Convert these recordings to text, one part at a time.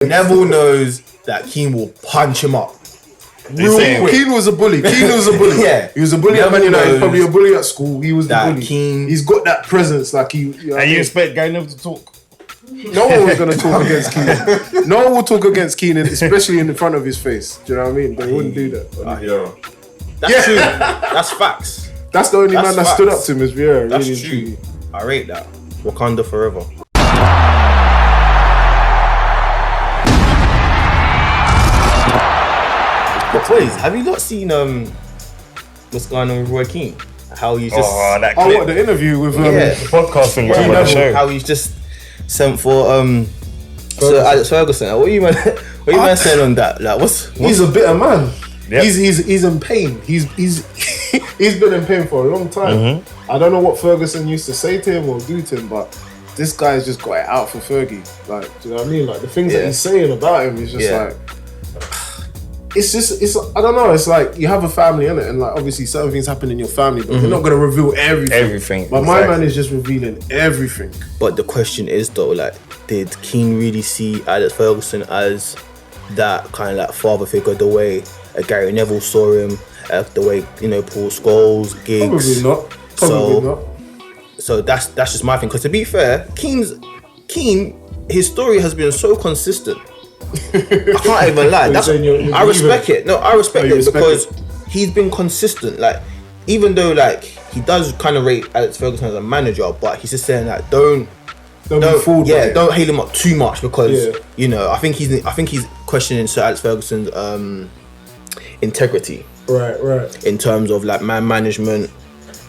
Neville knows that Keane will punch him up. Keane was a bully. Yeah, he was a bully at Man United. Probably a bully at school. He was the bully. He's got that presence. Like he. And you expect Gary Neville to talk? No one was going to talk against Keane. No one will talk against Keane, especially in the front of his face. Do you know what I mean? They wouldn't do that. That's true. That's facts. That's the only man that stood up to him is Shearer. That's really true. I rate that. Wakanda forever. But please, have you not seen what's going on with Roy Keane? How he's just that clip. What, the interview with the podcast thing, how he's just sent for Sir Alex Ferguson. What are you man saying on that? Like he's a bitter man. Yep. He's in pain. He's been in pain for a long time. Mm-hmm. I don't know what Ferguson used to say to him or do to him, but this guy's just got it out for Fergie. Like, do you know what I mean? Like the things that he's saying about him is just like. It's I don't know, it's like you have a family, innit? And like obviously certain things happen in your family, but you're not gonna reveal everything. But my man is just revealing everything. But the question is though, like, did Keane really see Alex Ferguson as that kind of like father figure the way Gary Neville saw him, the way, Paul Scholes, Giggs? Probably not. So that's just my thing. Because to be fair, Keane, his story has been so consistent. I can't even lie. I respect it. No, I respect it because he's been consistent. Like, even though like he does kind of rate Alex Ferguson as a manager, but he's just saying like don't hail him up too much because I think he's questioning Sir Alex Ferguson's integrity. Right. In terms of like man management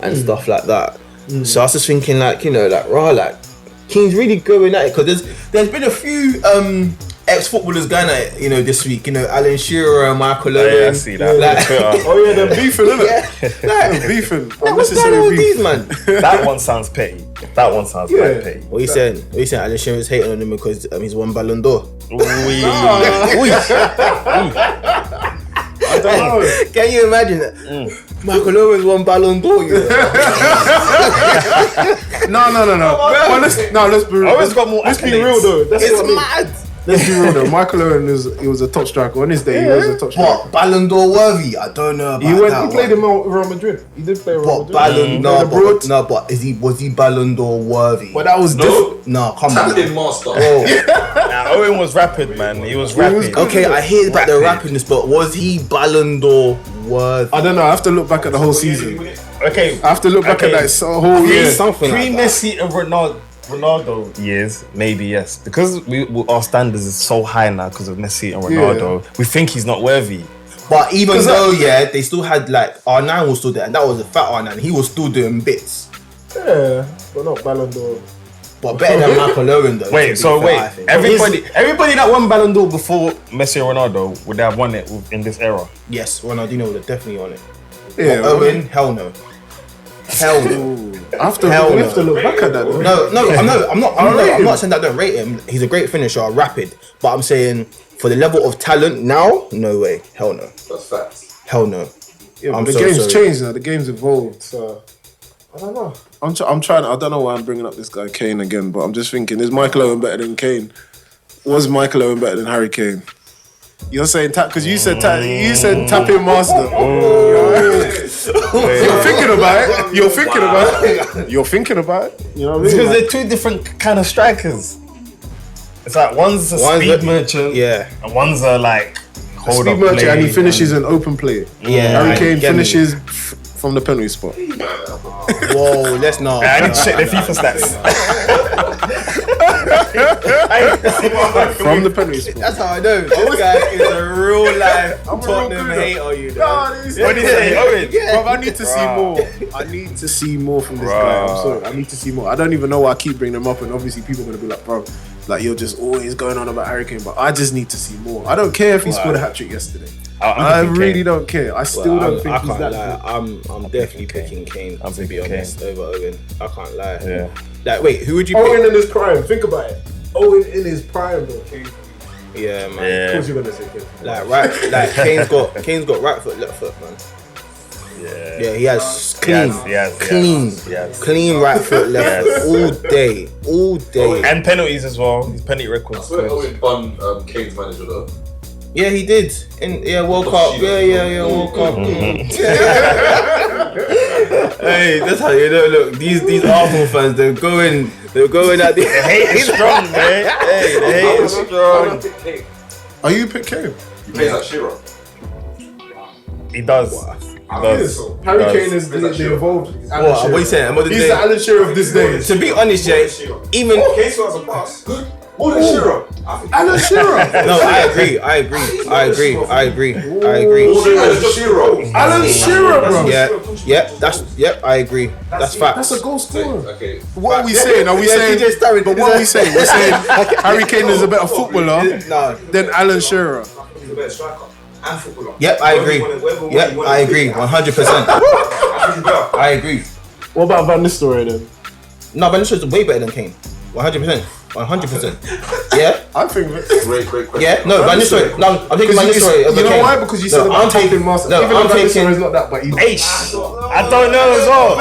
and stuff like that. So I was just thinking like Keane's really going at it because there's been a few ex-footballers going at it, this week. Alan Shearer and Michael Owen. Yeah, I see that. They're beefing, isn't it? They're beefing. What's going on with these, man? That one sounds petty. Quite petty. What are you saying? Alan Shearer's hating on him because he's won Ballon d'Or? I don't know. Can you imagine that? Michael Owen's won Ballon d'Or. No. Let's be real. Let's be real though. It's mad. Let's be real though. Michael Owen was a top striker on his day. He was a top striker. What, Ballon d'Or worthy? I don't know about that. He played in Real Madrid. He did play Real Madrid. But was he Ballon d'Or worthy? But that was different. No, come on. Master. Owen was rapid, man. He was rapid. Okay, I hear about the rapidness, but was he Ballon d'Or worthy? I don't know. I have to look back at the whole season. Okay, I have to look back at that whole year. Pre-Messi and Ronaldo years, maybe yes, because our standards is so high now because of Messi and Ronaldo. We think he's not worthy. But even though they still had like R9 was still there, and that was a fat R9. He was still doing bits. Yeah, but not Ballon d'Or. But better than Michael Owen though. Everybody that won Ballon d'Or before Messi and Ronaldo would have won it in this era. Yes, Ronaldinho would have definitely won it. Yeah, Owen, hell no. Hell no. We have to look back at that though. I'm not saying that I don't rate him. He's a great finisher, rapid. But I'm saying for the level of talent now, no way. Hell no. That's facts. Hell no. Yeah, the game's changed now. The game's evolved. So I don't know. I'm trying. I don't know why I'm bringing up this guy Kane again, but I'm just thinking: is Michael Owen better than Kane? Was Michael Owen better than Harry Kane? You're saying tap because you said tapping master. You're thinking about it. You're thinking about it. You know what I mean? Because they're two different kind of strikers. It's like one's a speed merchant, and one's a like hold up merchant, and he finishes an open play. Yeah, Harry Kane finishes from the penalty spot. Whoa, let's not. I need to check the FIFA stats. From the penalty spot. That's how I know. This guy is a real life Tottenham hater. You know. What did he say? Owen? Bro, I need to see more. I need to see more from this guy. I'm sorry. I need to see more. I don't even know why I keep bringing them up, and obviously people are gonna be like, bro, like you're just always going on about Harry Kane, but I just need to see more. I don't care if he scored a hat-trick yesterday. I really don't care. I still don't think he's that good. I'm definitely picking Kane. To be honest, over Owen. I can't lie. Yeah. Like, wait, who would you pick? Owen in his prime. Think about it. Owen in his prime, bro. Yeah, man. Of course you're gonna say Kane. Kane's got right foot, left foot, man. Yeah, he has clean Yes. right foot, left foot all day. And penalties as well. His penalty record. I swear Owen bun Kane's manager though. Yeah, he did. World Cup. Yeah, World Cup. Hey, that's how you know. Look, these Arsenal fans, they're going at the hate is strong, man. Hey, the hate is strong. Are you pick Kane? He plays like Shearer. He does. Harry Kane is the evolved. What are you saying? He's the Alan Shearer of this day. To be honest, Jay, even Kane still has a pass. More than Shearer. Alan Shearer. no, I agree. More than Alan Shearer. Alan Shearer, bro. I agree. That's fact. That's a goal scorer. Okay. What are we saying? Are we saying? But what are we saying? We're saying Harry Kane is a better footballer than Alan Shearer. He's a better striker and footballer. Yep, I agree. I agree. 100%. I agree. What about Van Nistelrooy then? No, Van Nistelrooy's way better than Kane. 100%. 100%. Yeah? I think. Great question. Yeah? No, Van Nistelrooy. No, I'm taking Van Nistelrooy over Kane. You know why? Because you said about taking master. No, even I'm though Van taking. Nistelrooy is not that, but he's I don't know as well.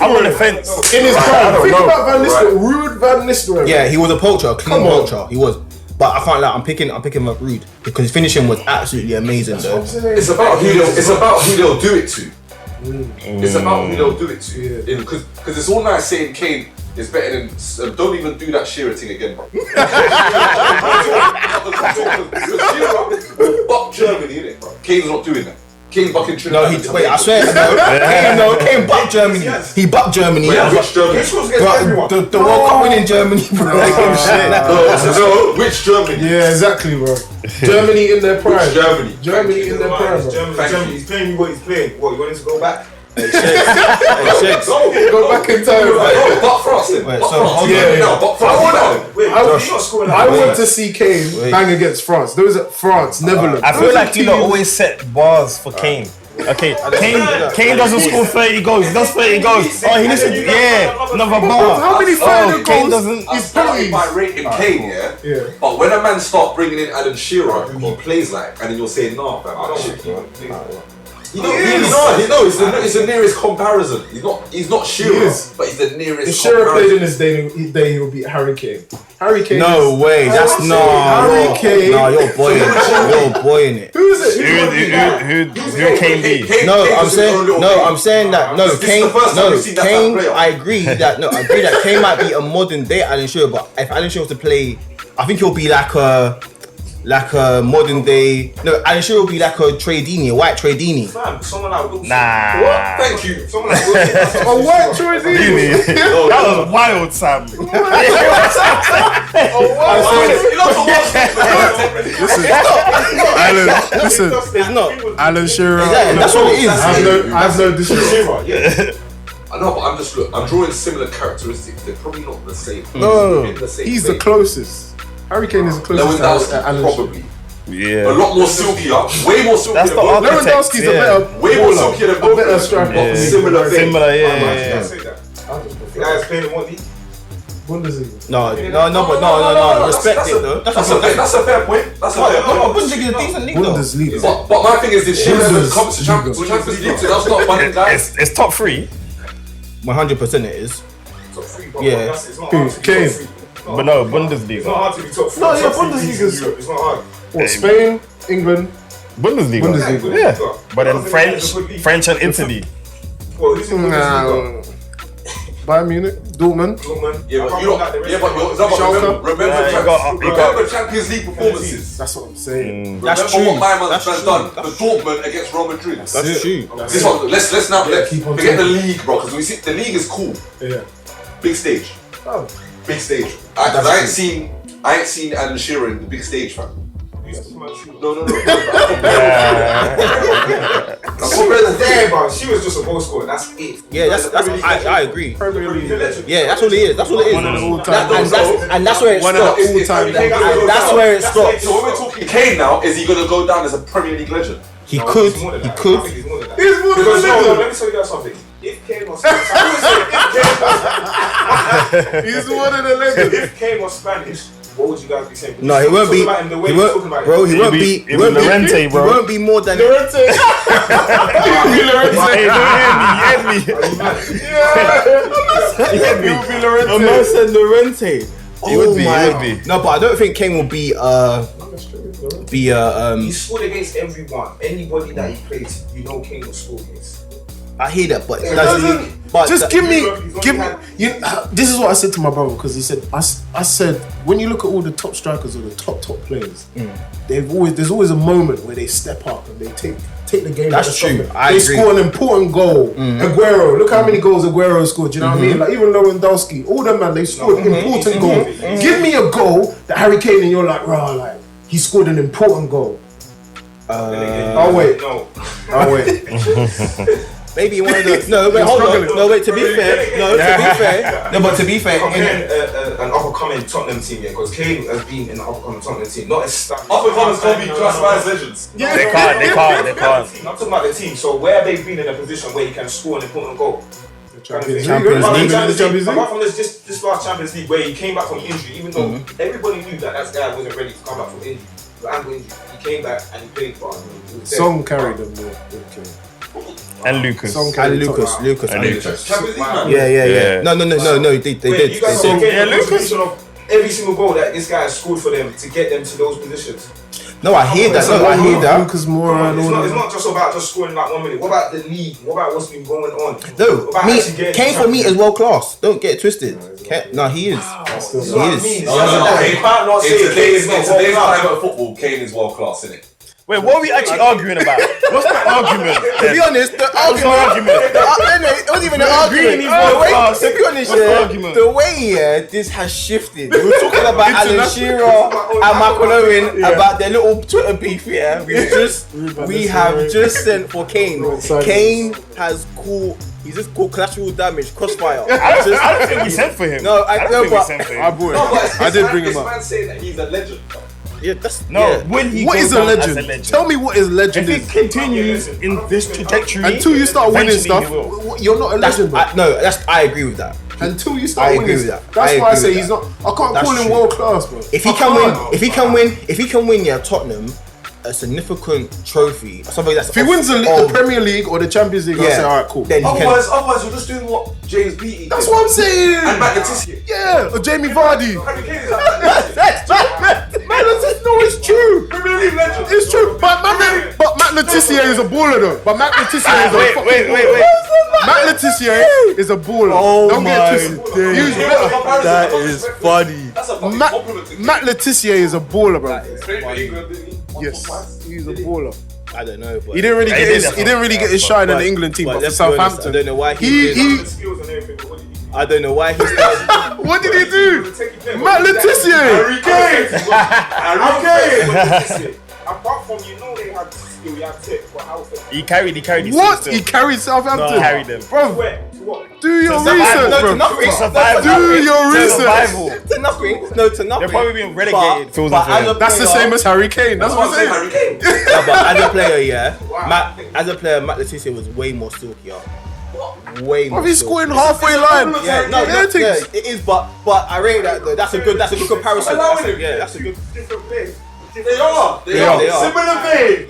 I'm on the fence. in his prime. Think about Van Nistelrooy. Rude Van Nistelrooy. Yeah, he was a poacher, a clean poacher. He was. But I can't lie, I'm picking up Rude because his finishing was absolutely amazing though. It's about who they'll do it to. It's about who they'll do it to. Because it's all nice saying Kane is better than. Don't even do that Shearer thing again, bro. Shearer will buck Germany, innit, bro? Kane's not doing that. Kane bucking Trinidad. No, wait, I swear, Kane bucked Germany. He bucked Germany. Which Germany? The World Cup winning Germany, bro. No, which Germany? Yeah, exactly, bro. Germany in their prime. Germany in their prime, bro. Germany. He's playing you what he's playing. What, you want him to go back? Hey, Shakes. Go back in time. Buck France then. Wait, Buck so France. hold on. No, Buck France. Wait, he's not scoring I that. want to see Kane bang against France. Those are France, Netherlands. I feel like you always set bars for Kane. Okay, Kane doesn't score 30 goals. He does 30 goals. Oh, he needs to, another bar. How many 30 Kane goals? doesn't. I started by rating Kane, yeah? But when a man start bringing in Alan Shearer, who he plays like, and then you're saying, nah, fam, that shit. It's the nearest comparison. He's not Shearer, but he's the nearest. If Shearer played in his day, he would beat Harry Kane. Harry Kane. No way, that's Harry Kane. No, you're boying it. Who is it? Who Kane be? I'm saying that Kane. I agree that Kane might be a modern day Alan Shearer, but if Alan Shearer was to play, I think he'll be like a modern day. No, Alan Shearer will be like a Tradini, a white Tradini. Fam, someone like Wilson. Nah. What? Thank you. Someone like Wilson. A white Tradini. That was wild, Sam. Listen, It's not. Alan Shearer. That's what it is. I have no disrespect. I know, but I'm drawing similar characteristics. They're probably not the same. No, he's the closest. Harry Kane is the closest. Lewandowski, probably. Yeah. A lot more silkier, way more silkier. That's the architect. Lewandowski's a better, way more silkier than both. better striker. But similar thing. Similar, I yeah. say that. The guy's playing in what league? Bundesliga. No. Respect it though. That's a fair point. That's a fair point. Bundesliga is a decent league though. Bundesliga. But my thing is, did Shearer come to Champions League? So that's not funny, guys. It's top 3. 100% it is. Top 3, bro. Yeah. It's not hard to be Kane. top 3. But no, It's not Bundesliga. hard to be top 3. No, yeah, Top 3 Bundesliga's- leagues in Europe. It's not hard. What, Spain, England, Bundesliga. Bundesliga. Yeah. But then French and Italy. Well, who's in Bundesliga? Bayern Munich, Dortmund. Dortmund. Yeah, but Schalke. remember Champions League performances. That's what I'm saying. That's Remember true. what my That's man's true. done. The Dortmund against Real Madrid. That's true. This one, let's now keep on forget the talking. league, bro, because we see the league is cool. Yeah. Big stage. Oh. Big stage. I ain't seen Alan Shearer in the big stage, fam. No. She was there, bro. She was just a goal scorer. That's it. Yeah, I agree. Premier League. Yeah, that's all it is. That's all it is. One of the all-time. And that's where it One of the stops. all-time. And that's where it stops. So when we're talking Kane now, is he gonna go down as a Premier League legend? He could. He's more than He that. I could. think he's more than that. He's more than Because a no, legend. let me tell you guys something. If Kane was He's one of the legends. if Kane was Spanish, what would you guys be saying? No, he won't be. He won't, bro. He won't be. He won't be. He won't be more than. Lorente. Hey, don't hear me. He would be Lorente. A man said Lorente. He would be. No, but I don't think Kane will be. He scored against everyone. Anybody that he played, you know, Kane will score against. I hear that, but give me. This is what I said to my brother because he said, I said, when you look at all the top strikers or the top players, there's always a moment where they step up and they take the game. That's true. They score an important goal. Aguero, look how many goals Aguero scored. Do you know what I mean? Like even Lewandowski, all them man, they scored important goals. Give me a goal that Harry Kane and you're like, rah, like he scored an important goal. I'll wait. Maybe one of the hold on. No, wait. To be fair, but to be fair, an up-and-coming Tottenham team, because Kane has been in the up-and-coming Tottenham team, not established. Up-and-comers can't be classified as legends. Yeah. They can't. I'm talking about the team. So where have they been in a position where he can score an important goal? Champions League. Apart from this last Champions League where he came back from injury, even though everybody knew that guy wasn't ready to come back from injury. But ankle injury, he came back and he played for us. Song carried them more. And Lucas. Lucas. Champions League, man. Yeah. No. They did. You guys saw Lucas of every single goal that this guy has scored for them to get them to those positions. No, I hear that. Lucas Moura. It's not just about just scoring like 1 minute. What about the league? What about what's been going on? No, Kane for me is world class. Don't get it twisted. No, he is. He is. You can't not say Kane is not world class. Today's football, Kane is world class, isn't it? Wait, what are we actually arguing about? What's the argument? To be honest, the argument. It wasn't even an argument. To be honest, the way this has shifted. We were talking about Alan Shearer and Michael Owen about their little Twitter beef. Yeah, we have just sent for Kane. Kane has caught. He's just called collateral damage, crossfire. I don't think we sent for him. No, I don't think we sent for him. I did bring him up. This man saying that he's a legend. Yeah, that's when he what goes is a down legend? as a legend? Tell me what is legend If he continues in this trajectory until you start winning stuff, you're not a legend. I agree with that. Until you start winning, that's why I say he's not. I can't call him world class, bro. If he can win, yeah, Tottenham a significant trophy, something that's. If he wins the Premier League or the Champions League, I'll say, alright, cool. Then otherwise, you're just doing what James Beattie. That's what I'm saying. And Matt Letizia. Yeah, or Jamie Vardy. No, it's true. It's true. But Matt Letizia is a baller though. But Matt Letizia is a wait. Matt Letizia is a baller. Oh Don't get my twisted. That is funny. Matt Letizia is a baller, bro. Played for England, didn't he? Yes, he's a baller. I don't know. But He didn't really get his shine in the England team, but for Southampton, I don't know why I don't know why he started. What did he do? Matt Letizia. Harry Kane. Apart from they had skill, he had tip, but how? He carried his what? team He carried Southampton. He carried them, bro. What? Do your research, bro. Do your research. To nothing. They're probably being relegated. That's the same as Harry Kane. That's what I'm saying. Harry Kane. But as a player, Matt Letizia was way more silkier. Way more. He's scoring halfway line. It is. But I rate that though. That's a good comparison. That's a good. Different players. They are. Similar vein.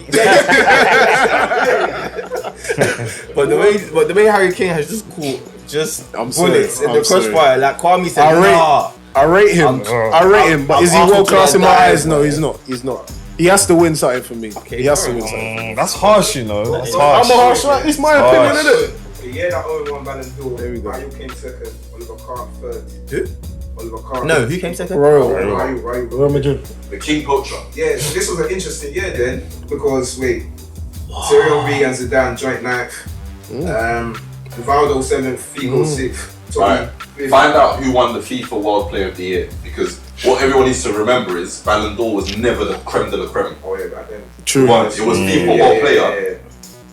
But the way Harry Kane has just caught bullets in the crossfire, like Kwame said, I rate him. But is he world class in my eyes? No, he's not. He has to win something for me. He has to win something. That's harsh, you know. That's harsh. I'm a harsh man. It's my opinion, isn't it? Yeah, that Owen won Ballon d'Or. There we go. Rayo came second. Oliver Kahn third. Who? Oliver Kahn. No, who came second? Real Madrid. The King poacher. Yeah, so this was an interesting year then, because Thierry Henry and Zidane joint ninth. Rivaldo 7th, Figo 6th. Right. Find out who won the FIFA World Player of the Year, because what everyone needs to remember is Ballon d'Or was never the creme de la creme. Oh yeah, back then. True. It was FIFA World Player. Yeah.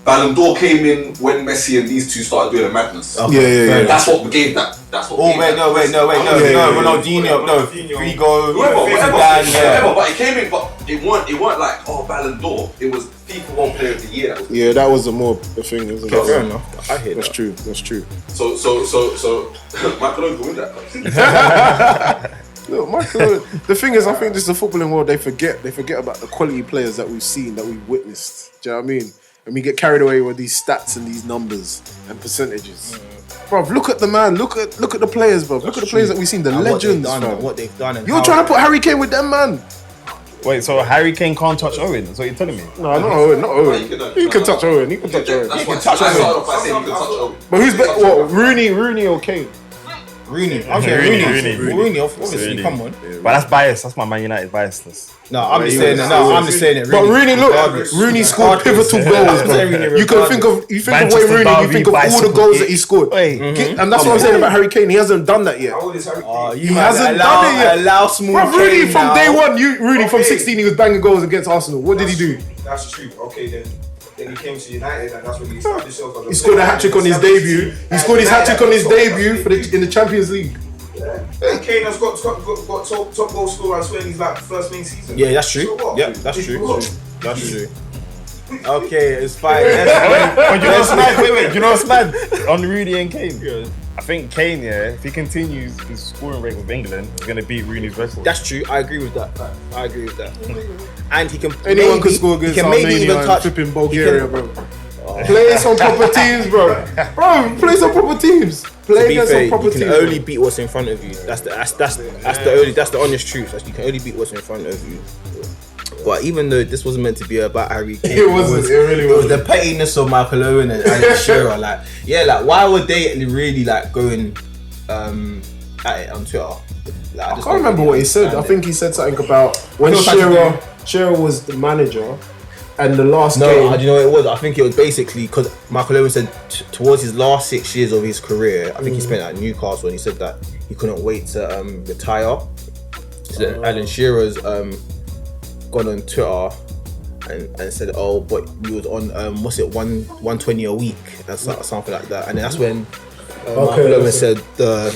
Ballon d'Or came in when Messi and these two started doing the madness. Yeah. That's what gave that. That's what. No, Ronaldinho, no, Figo, whatever. But it came in, but it weren't like Ballon d'Or. It was FIFA World Player of the Year. That was the thing. Isn't it? Fair enough. I hear that's true. So Michael Owen can win that. Look, Michael. The thing is, I think just the footballing world, they forget about the quality players that we've seen, that we've witnessed. Do you know what I mean? And we get carried away with these stats and these numbers and percentages. Bruv, look at the man. Look at the players, bruv. Look at the players that we've seen, the legends. What they've done. You're trying to put Harry Kane with them, man. Wait, so Harry Kane can't touch Owen? That's what you're telling me? No, not Owen. He can touch Owen. He can touch Owen. That's what I started off by saying he can touch Owen. But who's better? What, Rooney or Kane? Rooney. Rooney. Obviously, come on. But that's bias. That's my Man United biasness. No, I'm just saying it. No, I'm just saying it. But Rooney, look, Rooney scored pivotal goals, bro. You can think of Wayne Rooney, you think of all the goals that he scored. And that's what I'm saying about Harry Kane. He hasn't done that yet. How old is Harry Kane? He hasn't done it yet. Allow small. Bro, Rooney from day one, Rooney from 16, he was banging goals against Arsenal. What did he do? That's true. Okay, then he came to United, and that's when he established himself. He scored a hat-trick on his debut. He scored his hat-trick on his debut in the Champions League. And Kane has got top goal scorer and swearing he's like first main season. Yeah, that's true. So Yeah, that's true. That's true. Okay, it's fine. But you know what's mad? Wait, you know what's mad? On Rooney and Kane. I think Kane, if he continues his scoring rate with England, he's going to beat Rooney's record. That's true. I agree with that. And he can. Anyone could score against Armenia and flipping Bulgaria, bro. Play some proper teams, bro. Play some proper teams. Play against some proper teams. You can only beat what's in front of you. That's the honest truth. You can only beat what's in front of you. But even though this wasn't meant to be about Harry Kane, it wasn't. It really was the pettiness of Michael Owen and Shearer. Why were they really going at it on Twitter? I can't remember what he said. I think he said something about when Shearer was the manager. And the last game... No, do you know what it was? I think it was basically because Michael Owen said towards his last 6 years of his career, I think he spent at Newcastle, and he said that he couldn't wait to retire. So Alan Shearer's gone on Twitter and said, "Oh, but he was on 120 a week and something like that." And then that's when Michael Owen said the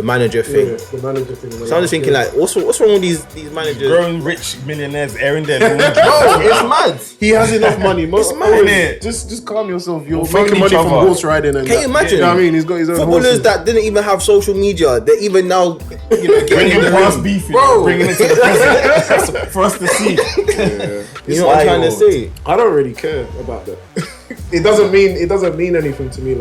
manager thing. Yeah, the manager thing. So I'm just thinking, what's wrong with these managers? Growing rich millionaires airing their Bro, it's mad. He has enough money. It's mad, innit? Just calm yourself. You're making money from horse riding and can you imagine? You know what I mean? He's got his own footballers horses. that didn't even have social media. They're even now, bringing past beef, bro. Bringing it to the present for us to see. You know what I'm trying to say? I don't really care about that. It doesn't mean anything to me.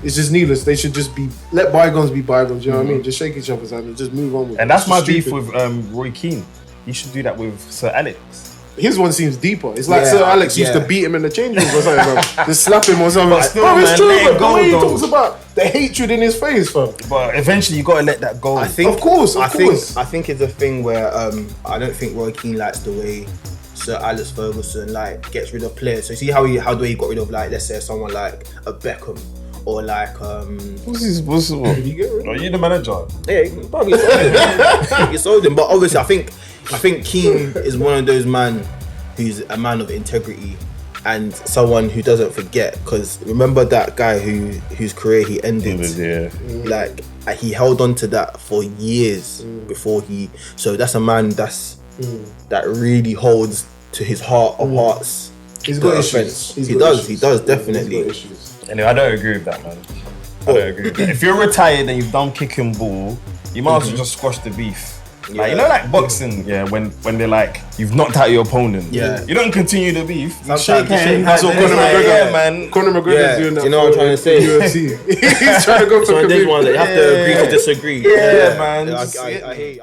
It's just needless. They should just let bygones be bygones. You know what I mean? Just shake each other's hand and just move on with it. And that's my beef with Roy Keane. He should do that with Sir Alex. His one seems deeper. It's like Sir Alex used to beat him in the change rooms or something, bro. Just slap him or something. But still, bro, it's man, true, let bro. it go, The way he though. talks about the hatred in his face, fam. But eventually you gotta let that go. I think, of course. I think it's a thing where I don't think Roy Keane likes the way Sir Alex Ferguson gets rid of players. So see how the way he got rid of let's say someone like a Beckham. Or what's Did he get rid of Are you the manager? Yeah, he probably sold him. He sold him. But obviously I think Keane is one of those who's a man of integrity and someone who doesn't forget, because remember that guy whose career he ended. He held on to that for years before so that's a man that really holds to his heart of hearts. He's got issues. He does definitely. Anyway, I don't agree with that, man. I don't agree with that. If you're retired and you've done kicking ball, you might as well just squash the beef. Boxing, when they're you've knocked out your opponent. Yeah. You don't continue the beef. You shake hands. That's what Conor McGregor, man. Conor McGregor's doing that. You know what I'm trying to say? UFC. He's trying to go for one that you have to agree to disagree. Yeah, man. I hate